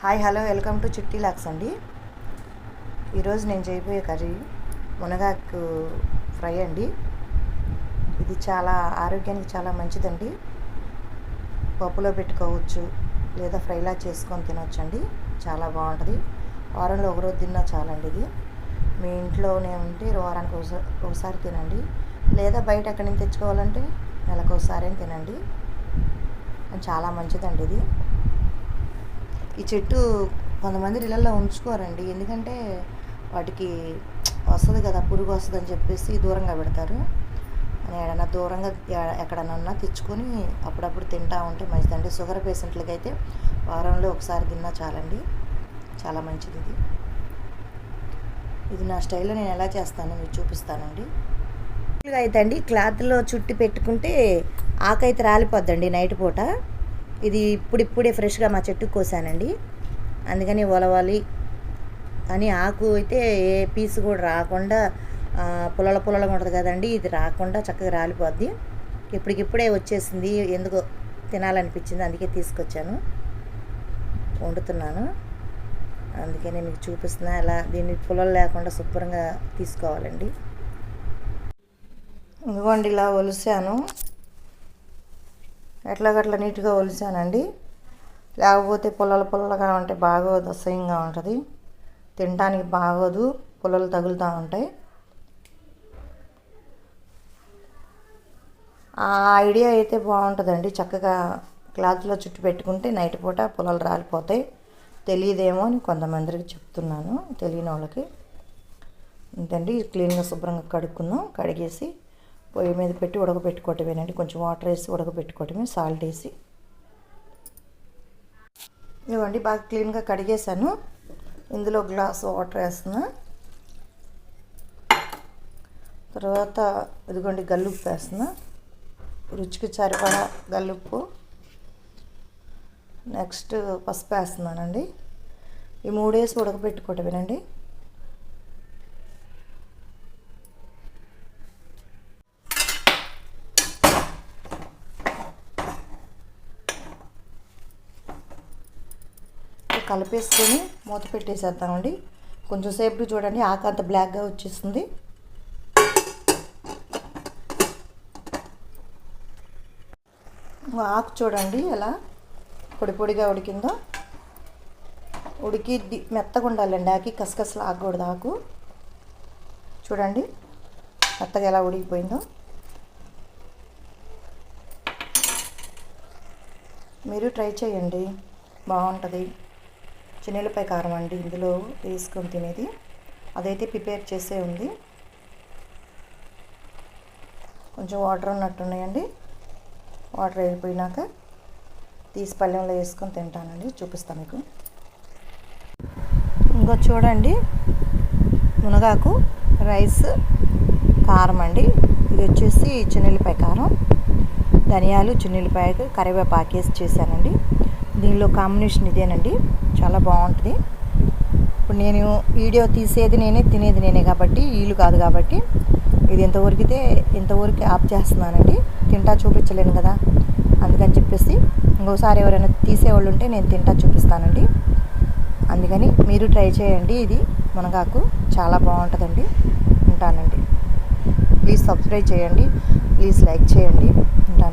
Hi hello welcome to చిట్టి లాక్స్ అండి. ఈరోజు నేను చేయబోయే కర్రీ మునగాకు ఫ్రై అండి. ఇది చాలా ఆరోగ్యానికి చాలా మంచిదండి. పప్పులో పెట్టుకోవచ్చు లేదా ఫ్రైలా చేసుకొని తినవచ్చు అండి. చాలా బాగుంటుంది. వారంలో ఒకరోజు తిన్నా చాలండి. ఇది మీ ఇంట్లోనే ఉంటే వారానికి ఒకసారి తినండి, లేదా బయట ఎక్కడి నుంచి తెచ్చుకోవాలంటే నెలకు ఒకసారి తినండి. చాలా మంచిదండి ఇది. ఈ చెట్టు కొంతమంది ఇళ్ళల్లో ఉంచుకోరండి, ఎందుకంటే వాటికి వస్తుంది కదా, పురుగు వస్తుంది అని చెప్పేసి దూరంగా పెడతారు. ఏడన్నా దూరంగా ఎక్కడన్నా తెచ్చుకొని అప్పుడప్పుడు తింటూ ఉంటే మంచిదండి. షుగర్ పేషెంట్లకి అయితే వారంలో ఒకసారి తిన్నా చాలండి. చాలా మంచిది ఇది. ఇది నా స్టైల్లో నేను ఎలా చేస్తానో మీకు చూపిస్తానండి. అయితే అండి క్లాత్లో చుట్టి పెట్టుకుంటే ఆకైతే రాలిపోద్దండి నైట్ పూట. ఇది ఇప్పుడిప్పుడే ఫ్రెష్గా మా చెట్టుకు కోసానండి, అందుకని ఒలవాలి అని. ఆకు అయితే ఏ పీసు కూడా రాకుండా పుల్లలుగా ఉంటుంది కదండి, ఇది రాకుండా చక్కగా రాలిపోద్ది. ఇప్పటికిప్పుడే వచ్చేసింది, ఎందుకో తినాలనిపించింది, అందుకే తీసుకొచ్చాను, వండుతున్నాను. అందుకనే మీకు చూపిస్తున్నా ఎలా దీన్ని పుల్లలు లేకుండా శుభ్రంగా తీసుకోవాలండి. ఇదిగోండి ఇలా ఒలిసాను, ఎట్లాగట్లా నీట్గా ఒలిసానండి. లేకపోతే పుల్లలుగా ఉంటే బాగోదు, అసహ్యంగా ఉంటుంది, తినడానికి బాగోదు, పుల్లలు తగులుతూ ఉంటాయి. ఆ ఐడియా అయితే బాగుంటుందండి. చక్కగా క్లాత్లో చుట్టి పెట్టుకుంటే నైట్ పూట పుల్లలు రాలిపోతాయి. తెలియదేమో అని కొంతమందికి చెప్తున్నాను, తెలియని వాళ్ళకి. అంతండి, క్లీన్గా శుభ్రంగా కడుక్కుందాం. కడిగేసి పొయ్యి మీద పెట్టి ఉడకబెట్టుకోవటమేనండి. కొంచెం వాటర్ వేసి ఉడకబెట్టుకోవటమే, సాల్ట్ వేసి. ఇవ్వండి, బాగా క్లీన్గా కడిగేసాను. ఇందులో గ్లాస్ వాటర్ వేస్తున్నా. తర్వాత ఇదిగోండి గల్లుప్పు వేస్తున్నా, రుచికి సరిపడా గల్లుప్పు. నెక్స్ట్ పసుపు వేస్తున్నానండి. ఈ 3 వేసి ఉడకబెట్టుకోవటమేనండి. కలిపేసుకొని మూత పెట్టేసేద్దామండి. కొంచెం సేపు చూడండి, ఆకు అంత బ్లాక్గా వచ్చేస్తుంది. ఆకు చూడండి ఎలా పొడిగా ఉడికిందో. ఉడికి మెత్తగా ఉండాలండి ఆకు, కసకసలు ఆగకూడదు. ఆకు చూడండి మెత్తగా ఎలా ఉడికిపోయిందో. మీరు ట్రై చేయండి, బాగుంటుంది. చిన్నెల్లిపాయ కారం అండి ఇందులో వేసుకొని తినేది, అదైతే ప్రిపేర్ చేసే ఉంది. కొంచెం వాటర్ ఉన్నట్టున్నాయండి. వాటర్ అయిపోయినాక తీసి పళ్ళెంలో వేసుకొని తింటానండి, చూపిస్తాను మీకు. ఇంకో చూడండి, మునగాకు రైస్ కారం అండి. ఇది వచ్చేసి చిన్నెల్లిపాయ కారం, ధనియాలు, చిన్నెల్లిపాయ, కరివేపాకు వేసి చేశానండి. దీనిలో కాంబినేషన్ ఇదేనండి, చాలా బాగుంటుంది. ఇప్పుడు నేను వీడియో తీసేది నేనే, తినేది నేనే కాబట్టి, వీలు కాదు కాబట్టి ఇది ఇంతవరకు ఆఫ్ చేస్తున్నానండి. తింటా చూపించలేను కదా, అందుకని చెప్పేసి ఇంకోసారి ఎవరైనా తీసేవాళ్ళు ఉంటే నేను తింటా చూపిస్తానండి. అందుకని మీరు ట్రై చేయండి. ఇది మునగాకు చాలా బాగుంటుందండి. ఉంటానండి. ప్లీజ్ సబ్స్క్రైబ్ చేయండి, ప్లీజ్ లైక్ చేయండి. ఉంటానండి.